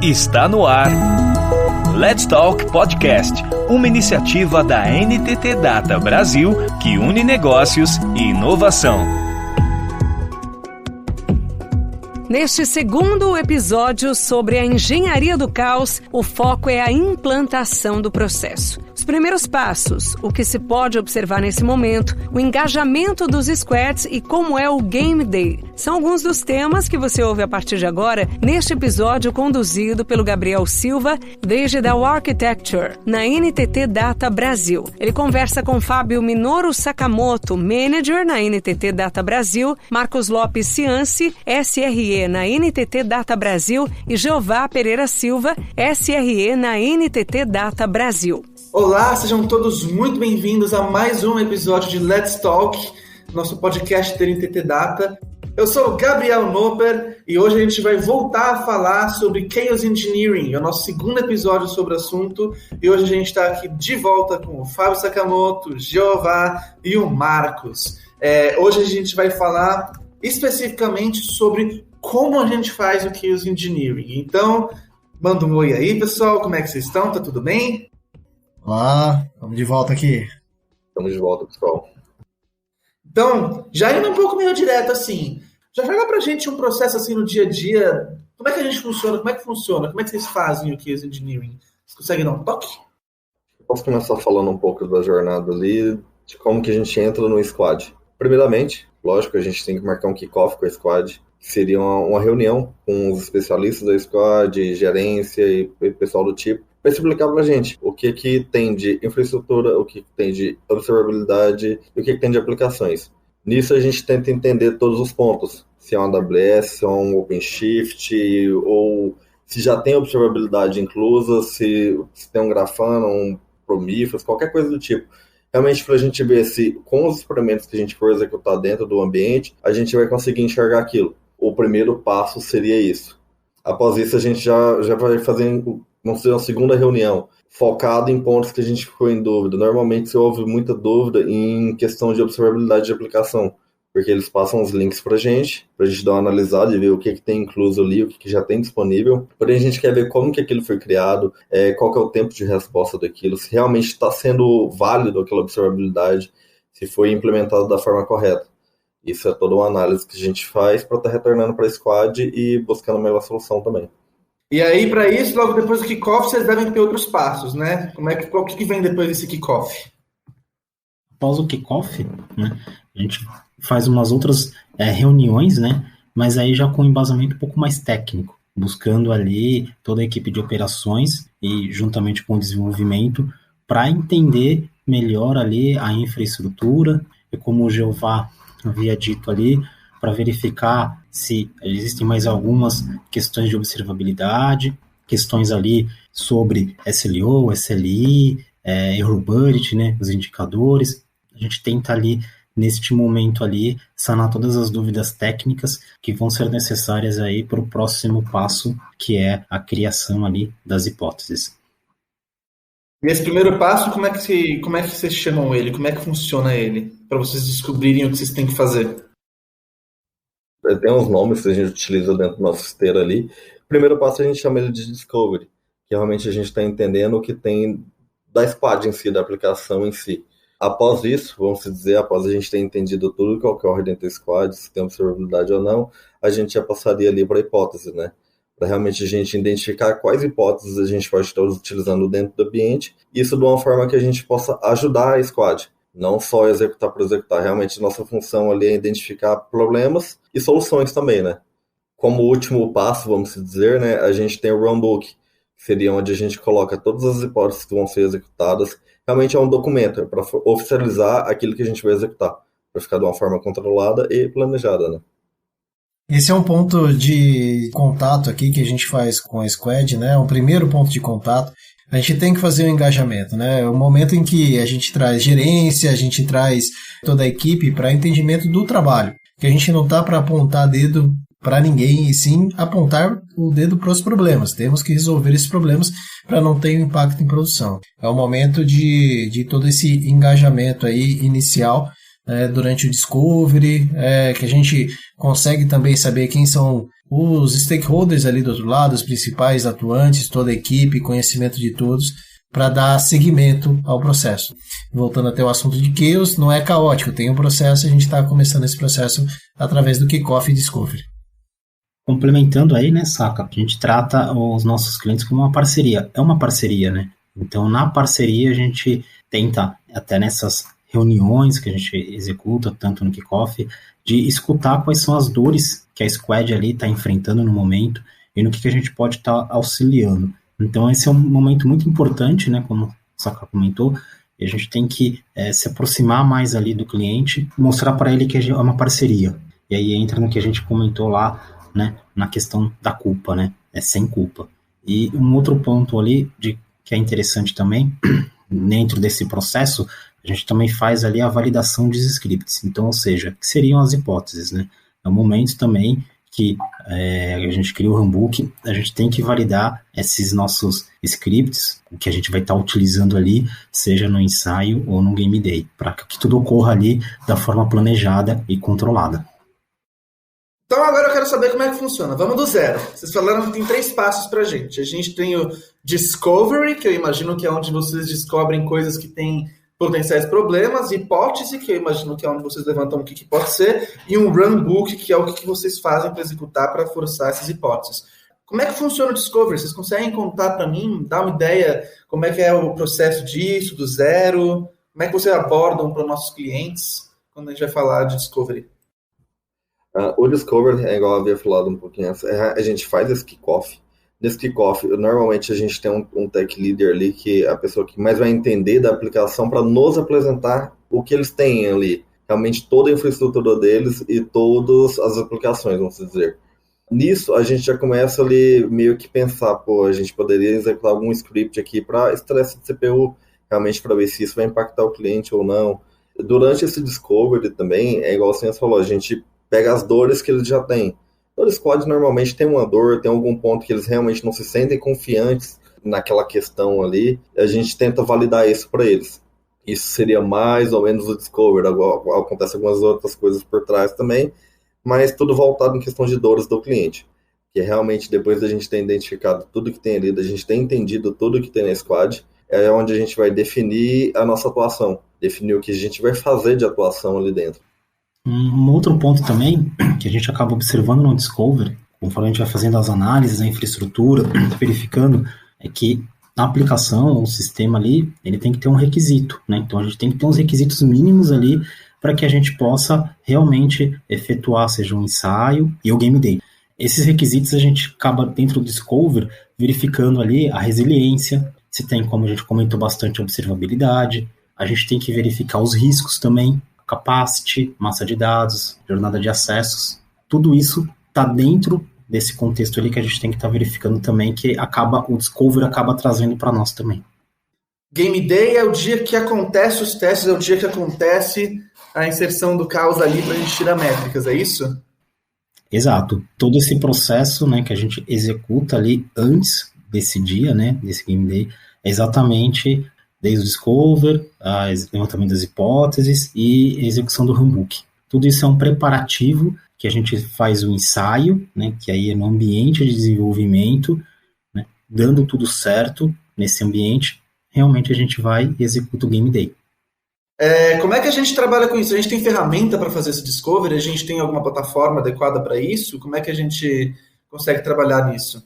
Está no ar. Let's Talk Podcast, uma iniciativa da NTT Data Brasil que une negócios e inovação. Neste segundo episódio sobre a engenharia do caos, o foco é a implantação do processo. Os primeiros passos, o que se pode observar nesse momento, o engajamento dos squads e como é o Game Day. São alguns dos temas que você ouve a partir de agora neste episódio conduzido pelo Gabriel Silva, Digital Architecture, na NTT Data Brasil. Ele conversa com Fábio Minoru Sakamoto, Manager na NTT Data Brasil, Marcos Lopes Cianci, SRE na NTT Data Brasil e Jeová Pereira Silva, SRE na NTT Data Brasil. Olá, sejam todos muito bem-vindos a mais um episódio de Let's Talk, nosso podcast da NTT Data. Eu sou o Gabriel Noper e hoje a gente vai voltar a falar sobre Chaos Engineering, é o nosso segundo episódio sobre o assunto, e hoje a gente está aqui de volta com o Fábio Sakamoto, o Jeová e o Marcos. Hoje a gente vai falar especificamente sobre como a gente faz o Chaos Engineering. Então, manda um oi aí, pessoal, como é que vocês estão? Tá tudo bem? Olá, estamos de volta aqui. Estamos de volta, pessoal. Então, já indo um pouco meio direto assim, já joga pra gente um processo assim no dia a dia, como é que a gente funciona, como é que vocês fazem o Chaos Engineering? Vocês conseguem dar um toque? Posso começar falando um pouco da jornada ali, de como que a gente entra no squad. Primeiramente, lógico, a gente tem que marcar um kickoff com a squad, que seria uma reunião com os especialistas da squad, gerência e pessoal do tipo, para explicar para a gente o que tem de infraestrutura, o que tem de observabilidade e o que tem de aplicações. Nisso a gente tenta entender todos os pontos, se é um AWS, se é um OpenShift, ou se já tem observabilidade inclusa, se tem um Grafana, um Prometheus, qualquer coisa do tipo. Realmente para a gente ver se com os experimentos que a gente for executar dentro do ambiente, a gente vai conseguir enxergar aquilo. O primeiro passo seria isso. Após isso a gente já vai fazer, vamos fazer uma segunda reunião, focada em pontos que a gente ficou em dúvida. Normalmente se houve muita dúvida em questão de observabilidade de aplicação, porque eles passam os links para a gente dar uma analisada e ver o que tem incluso ali, o que já tem disponível. Porém, a gente quer ver como que aquilo foi criado, qual que é o tempo de resposta daquilo, se realmente está sendo válido aquela observabilidade, se foi implementado da forma correta. Isso é toda uma análise que a gente faz para estar retornando para a squad e buscando a melhor solução também. E aí, para isso, logo depois do kickoff, vocês devem ter outros passos, né? O que vem depois desse kickoff? Após o kickoff, né, a gente faz umas outras reuniões, né, mas aí já com um embasamento um pouco mais técnico, buscando ali toda a equipe de operações e juntamente com o desenvolvimento para entender melhor ali a infraestrutura e como o Jeová havia dito ali, para verificar se existem mais algumas questões de observabilidade, questões ali sobre SLO, SLI, Error Budget, né, os indicadores. A gente tenta ali, neste momento ali, sanar todas as dúvidas técnicas que vão ser necessárias aí para o próximo passo, que é a criação ali das hipóteses. E esse primeiro passo, como é que vocês chamam ele? Como é que funciona ele? Para vocês descobrirem o que vocês têm que fazer. Tem uns nomes que a gente utiliza dentro do nosso esteira ali. O primeiro passo a gente chama ele de Discovery, que realmente a gente está entendendo o que tem da squad em si, da aplicação em si. Após isso, vamos dizer, após a gente ter entendido tudo que ocorre dentro do squad, se tem observabilidade ou não, a gente já passaria ali para a hipótese, né? Para realmente a gente identificar quais hipóteses a gente pode estar utilizando dentro do ambiente, isso de uma forma que a gente possa ajudar a squad, não só executar por executar. Realmente nossa função ali é identificar problemas e soluções também, né? Como último passo, vamos dizer, né, a gente tem o runbook, que seria onde a gente coloca todas as hipóteses que vão ser executadas. Realmente é um documento para oficializar aquilo que a gente vai executar, para ficar de uma forma controlada e planejada, né? Esse é um ponto de contato aqui que a gente faz com a Squad, né? O primeiro ponto de contato. A gente tem que fazer o engajamento, né? É o momento em que a gente traz gerência, a gente traz toda a equipe para entendimento do trabalho. Que a gente não está para apontar dedo para ninguém, e sim apontar o dedo para os problemas. Temos que resolver esses problemas para não ter um impacto em produção. É o momento de todo esse engajamento aí inicial, durante o Discovery, que a gente consegue também saber quem são os stakeholders ali do outro lado, os principais atuantes, toda a equipe, conhecimento de todos, para dar seguimento ao processo. Voltando até o assunto de Chaos, não é caótico, tem um processo, a gente está começando esse processo através do Kickoff e Discovery. Complementando aí, né, Saka, a gente trata os nossos clientes como uma parceria. É uma parceria, né? Então, na parceria, a gente tenta, até nessas reuniões que a gente executa, tanto no Kickoff, de escutar quais são as dores que a Squad ali está enfrentando no momento e no que a gente pode estar auxiliando. Então, esse é um momento muito importante, né, como o Saka comentou, e a gente tem que se aproximar mais ali do cliente, mostrar para ele que é uma parceria. E aí entra no que a gente comentou lá, né, na questão da culpa, né, sem culpa. E um outro ponto ali que é interessante também, dentro desse processo, a gente também faz ali a validação dos scripts. Então, ou seja, que seriam as hipóteses, né? É um momento também que a gente cria o handbook, a gente tem que validar esses nossos scripts, o que a gente vai estar utilizando ali, seja no ensaio ou no game day, para que tudo ocorra ali da forma planejada e controlada. Então agora eu quero saber como é que funciona. Vamos do zero. Vocês falaram que tem 3 passos pra gente. A gente tem o Discovery, que eu imagino que é onde vocês descobrem coisas que têm potenciais problemas, hipótese, que eu imagino que é onde vocês levantam o que pode ser, e um runbook, que é o que vocês fazem para executar, para forçar essas hipóteses. Como é que funciona o Discovery? Vocês conseguem contar para mim, dar uma ideia como é que é o processo disso, do zero? Como é que vocês abordam para os nossos clientes quando a gente vai falar de Discovery? O Discovery, é igual eu havia falado um pouquinho antes, a gente faz esse kickoff. Nesse kickoff, normalmente a gente tem um tech leader ali, que é a pessoa que mais vai entender da aplicação, para nos apresentar o que eles têm ali. Realmente toda a infraestrutura deles e todas as aplicações, vamos dizer. Nisso, a gente já começa ali meio que pensar, a gente poderia executar algum script aqui para estresse de CPU, realmente para ver se isso vai impactar o cliente ou não. Durante esse Discovery também, é igual o Senhor falou, a gente pega as dores que eles já têm. Todo squad normalmente tem uma dor, tem algum ponto que eles realmente não se sentem confiantes naquela questão ali, a gente tenta validar isso para eles. Isso seria mais ou menos o Discovery, acontece algumas outras coisas por trás também, mas tudo voltado em questão de dores do cliente. Que realmente depois da gente ter identificado tudo que tem ali, da gente ter entendido tudo que tem na squad, é onde a gente vai definir a nossa atuação, definir o que a gente vai fazer de atuação ali dentro. Um outro ponto também, que a gente acaba observando no Discovery, conforme a gente vai fazendo as análises da infraestrutura, verificando, é que a aplicação, o sistema ali, ele tem que ter um requisito, né? Então a gente tem que ter uns requisitos mínimos ali para que a gente possa realmente efetuar, seja um ensaio e o game day. Esses requisitos a gente acaba dentro do Discovery verificando ali a resiliência, se tem, como a gente comentou bastante, observabilidade, a gente tem que verificar os riscos também, capacity, massa de dados, jornada de acessos, tudo isso está dentro desse contexto ali que a gente tem que estar verificando também, que o Discovery acaba trazendo para nós também. Game Day é o dia que acontece os testes, é o dia que acontece a inserção do caos ali para a gente tirar métricas, é isso? Exato. Todo esse processo, né, que a gente executa ali antes desse dia, né, desse Game Day, é exatamente desde o Discover, levantamento das hipóteses e execução do handbook. Tudo isso é um preparativo que a gente faz o ensaio, né, que aí é no ambiente de desenvolvimento, né, dando tudo certo nesse ambiente, realmente a gente vai e executa o Game Day. Como é que a gente trabalha com isso? A gente tem ferramenta para fazer esse Discovery? A gente tem alguma plataforma adequada para isso? Como é que a gente consegue trabalhar nisso?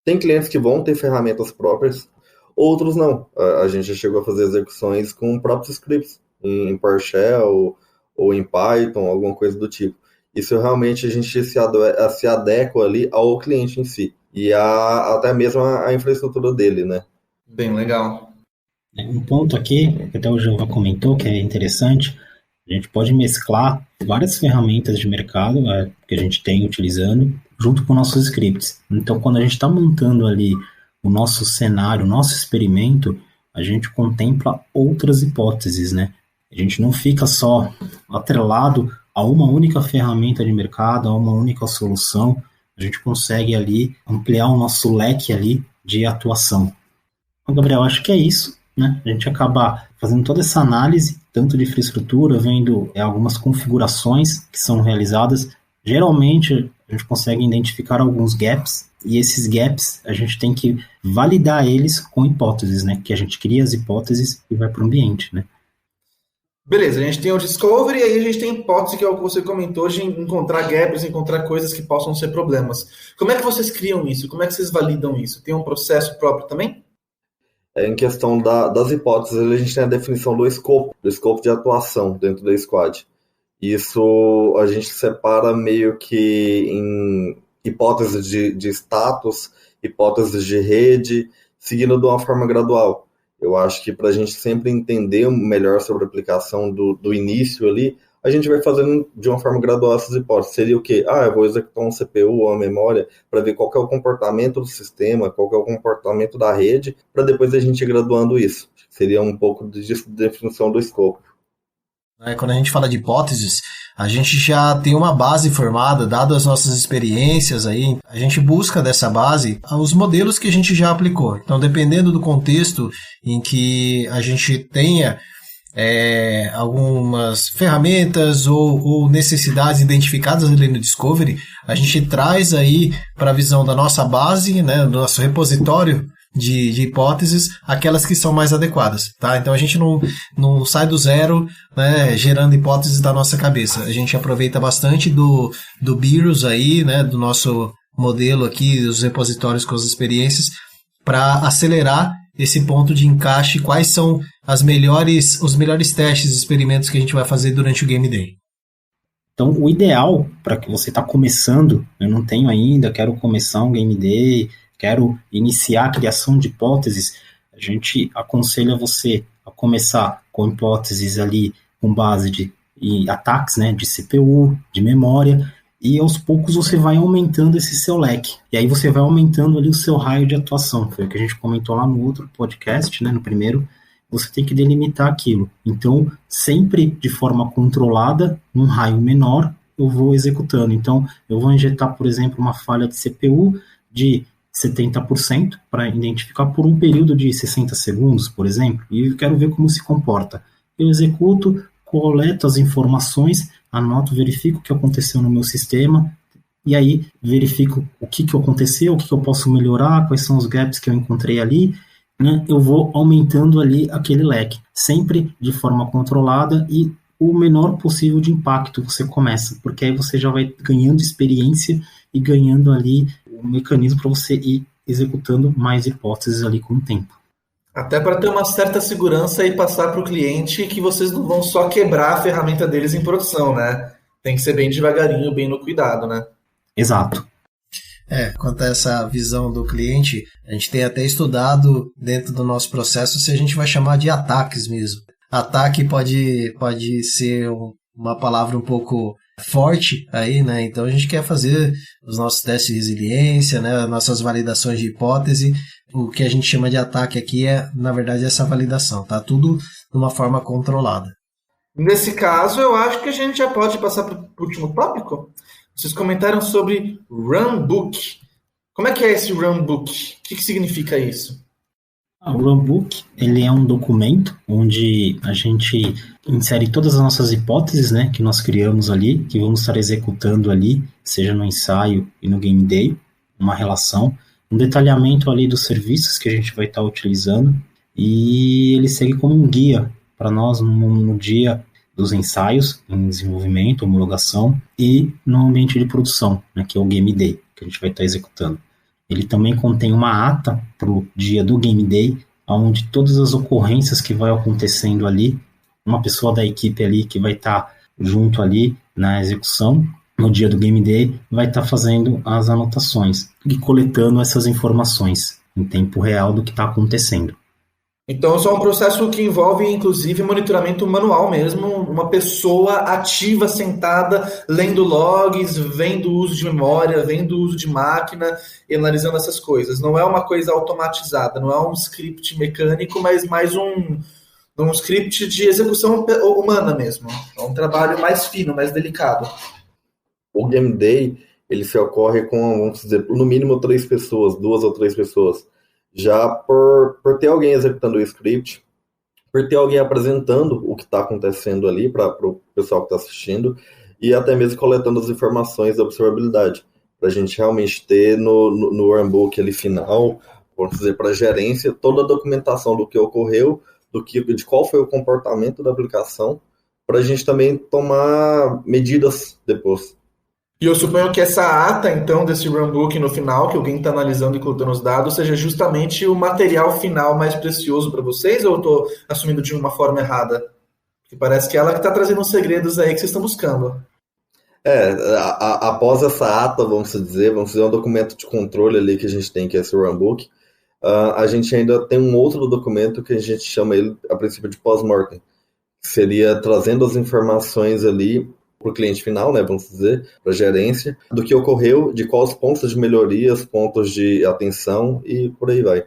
Tem clientes que vão ter ferramentas próprias, outros não. A gente já chegou a fazer execuções com próprios scripts, em PowerShell ou em Python, alguma coisa do tipo. Isso realmente a gente se adequa ali ao cliente em si. E até mesmo a infraestrutura dele, né? Bem legal. Um ponto aqui, que até o Jeová comentou, que é interessante, a gente pode mesclar várias ferramentas de mercado que a gente tem utilizando, junto com nossos scripts. Então, quando a gente está montando ali o nosso cenário, o nosso experimento, a gente contempla outras hipóteses, né? A gente não fica só atrelado a uma única ferramenta de mercado, a uma única solução, a gente consegue ali ampliar o nosso leque ali de atuação. Então, Gabriel, acho que é isso, né? A gente acaba fazendo toda essa análise, tanto de infraestrutura, vendo algumas configurações que são realizadas. Geralmente, a gente consegue identificar alguns gaps, e esses gaps a gente tem que validar eles com hipóteses, né? Que a gente cria as hipóteses e vai para o ambiente, né? Beleza, a gente tem o discovery e aí a gente tem a hipótese, que é o que você comentou, de encontrar gaps, encontrar coisas que possam ser problemas. Como é que vocês criam isso? Como é que vocês validam isso? Tem um processo próprio também? Em questão das hipóteses, a gente tem a definição do escopo de atuação dentro da squad. Isso a gente separa meio que em hipóteses de status, hipóteses de rede, seguindo de uma forma gradual. Eu acho que para a gente sempre entender melhor sobre a aplicação do início ali, a gente vai fazendo de uma forma gradual essas hipóteses. Seria o quê? Eu vou executar um CPU ou uma memória para ver qual que é o comportamento do sistema, qual que é o comportamento da rede, para depois a gente ir graduando isso. Seria um pouco de definição do escopo. Quando a gente fala de hipóteses, a gente já tem uma base formada, dado as nossas experiências aí, a gente busca dessa base os modelos que a gente já aplicou. Então, dependendo do contexto em que a gente tenha algumas ferramentas ou necessidades identificadas ali no Discovery, a gente traz aí para a visão da nossa base, né, do nosso repositório de hipóteses, aquelas que são mais adequadas, tá? Então a gente não sai do zero, né, gerando hipóteses da nossa cabeça. A gente aproveita bastante do BIRUS aí, né, do nosso modelo aqui, dos repositórios com as experiências, para acelerar esse ponto de encaixe, quais são os melhores testes e experimentos que a gente vai fazer durante o Game Day. Então, o ideal para que você está começando, eu não tenho ainda, quero começar um Game Day, quero iniciar a criação de hipóteses, a gente aconselha você a começar com hipóteses ali com base de ataques, né, de CPU, de memória, e aos poucos você vai aumentando esse seu leque. E aí você vai aumentando ali o seu raio de atuação. Foi o que a gente comentou lá no outro podcast, né, no primeiro. Você tem que delimitar aquilo. Então, sempre de forma controlada, num raio menor, eu vou executando. Então, eu vou injetar, por exemplo, uma falha de CPU de 70% para identificar por um período de 60 segundos, por exemplo, e eu quero ver como se comporta. Eu executo, coleto as informações, anoto, verifico o que aconteceu no meu sistema, e aí verifico o que aconteceu, o que eu posso melhorar, quais são os gaps que eu encontrei ali, né? Eu vou aumentando ali aquele leque, sempre de forma controlada e o menor possível de impacto você começa, porque aí você já vai ganhando experiência e ganhando ali um mecanismo para você ir executando mais hipóteses ali com o tempo. Até para ter uma certa segurança e passar para o cliente que vocês não vão só quebrar a ferramenta deles em produção, né? Tem que ser bem devagarinho, bem no cuidado, né? Exato. Quanto a essa visão do cliente, a gente tem até estudado dentro do nosso processo se a gente vai chamar de ataques mesmo. Ataque pode ser uma palavra um pouco forte aí, né? Então a gente quer fazer os nossos testes de resiliência, né? Nossas validações de hipótese. O que a gente chama de ataque aqui é, na verdade, essa validação, tá? Tudo de uma forma controlada. Nesse caso, eu acho que a gente já pode passar para o último tópico. Vocês comentaram sobre Runbook. Como é que é esse Runbook? O que significa isso? O Runbook, ele é um documento onde a gente insere todas as nossas hipóteses, né, que nós criamos ali, que vamos estar executando ali, seja no ensaio e no Game Day, uma relação, um detalhamento ali dos serviços que a gente vai estar utilizando, e ele segue como um guia para nós no dia dos ensaios, em desenvolvimento, homologação, e no ambiente de produção, né, que é o Game Day, que a gente vai estar executando. Ele também contém uma ata para o dia do Game Day, onde todas as ocorrências que vai acontecendo ali, uma pessoa da equipe ali que vai estar junto ali na execução, no dia do Game Day, vai estar fazendo as anotações e coletando essas informações em tempo real do que está acontecendo. Então, isso é um processo que envolve, inclusive, monitoramento manual mesmo, uma pessoa ativa, sentada, lendo logs, vendo o uso de memória, vendo o uso de máquina e analisando essas coisas. Não é uma coisa automatizada, não é um script mecânico, mas mais um script de execução humana mesmo. É um trabalho mais fino, mais delicado. O Game Day, ele se ocorre com, vamos dizer, no mínimo 3 pessoas, 2 ou 3 pessoas. Já por ter alguém executando o script, por ter alguém apresentando o que está acontecendo ali para o pessoal que está assistindo, e até mesmo coletando as informações da observabilidade. para a gente realmente ter no runbook ali final, vamos dizer, para a gerência, toda a documentação do que ocorreu, de qual foi o comportamento da aplicação, para a gente também tomar medidas depois. E eu suponho que essa ata, então, desse runbook no final, que alguém está analisando e coletando os dados, seja justamente o material final mais precioso para vocês, ou eu estou assumindo de uma forma errada? Porque parece que é ela que está trazendo os segredos aí que vocês estão buscando. Após essa ata, vamos dizer um documento de controle ali que a gente tem, que é esse runbook, a gente ainda tem um outro documento que a gente chama ele, a princípio, de pós-mortem, que seria trazendo as informações ali para o cliente final, né, vamos dizer, para a gerência, do que ocorreu, de quais pontos de melhorias, pontos de atenção e por aí vai.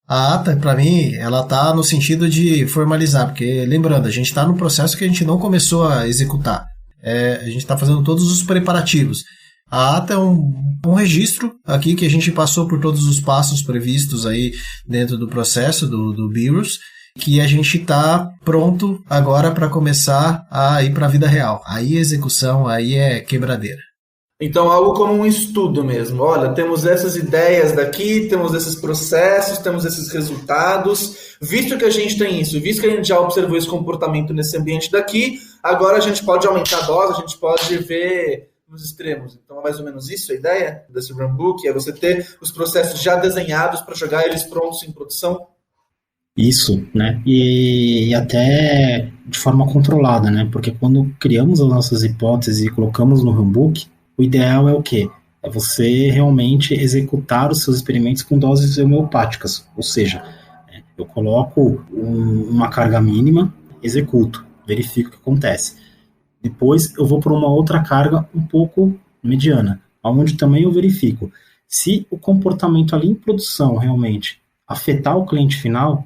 A ata, para mim, ela tá no sentido de formalizar, porque, lembrando, a gente está no processo que a gente não começou a executar. A gente está fazendo todos os preparativos. A ata é um registro aqui que a gente passou por todos os passos previstos aí dentro do processo do BIOS, que a gente está pronto agora para começar a ir para a vida real. Aí a execução, aí é quebradeira. Então, algo como um estudo mesmo. Olha, temos essas ideias daqui, temos esses processos, temos esses resultados. Visto que a gente tem isso, visto que a gente já observou esse comportamento nesse ambiente daqui, agora a gente pode aumentar a dose, a gente pode ver nos extremos. Então, é mais ou menos isso a ideia desse runbook, é você ter os processos já desenhados para jogar eles prontos em produção. Isso, né? E até de forma controlada, né? Porque quando criamos as nossas hipóteses e colocamos no runbook, o ideal é o quê? É você realmente executar os seus experimentos com doses homeopáticas. Ou seja, eu coloco uma carga mínima, executo, verifico o que acontece. Depois eu vou para uma outra carga um pouco mediana, onde também eu verifico. Se o comportamento ali em produção realmente afetar o cliente final,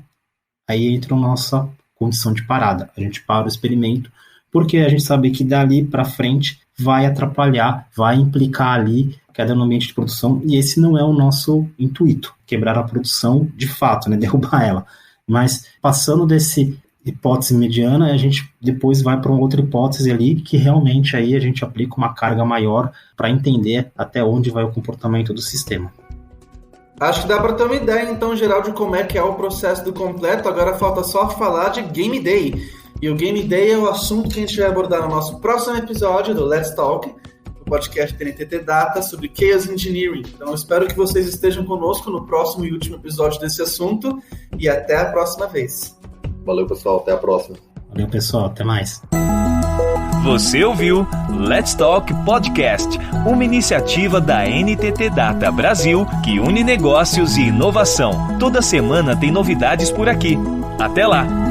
aí entra a nossa condição de parada. A gente para o experimento, porque a gente sabe que dali para frente vai atrapalhar, vai implicar ali queda no ambiente de produção, e esse não é o nosso intuito, quebrar a produção de fato, né, derrubar ela. Mas passando desse hipótese mediana, a gente depois vai para uma outra hipótese ali, que realmente aí a gente aplica uma carga maior para entender até onde vai o comportamento do sistema. Acho que dá para ter uma ideia, então, geral, de como é que é o processo do completo. Agora falta só falar de Game Day. E o Game Day é o assunto que a gente vai abordar no nosso próximo episódio do Let's Talk, o podcast da NTT Data sobre Chaos Engineering. Então, eu espero que vocês estejam conosco no próximo e último episódio desse assunto. E até a próxima vez. Valeu, pessoal. Até a próxima. Valeu, pessoal. Até mais. Você ouviu Let's Talk Podcast, uma iniciativa da NTT Data Brasil que une negócios e inovação. Toda semana tem novidades por aqui. Até lá!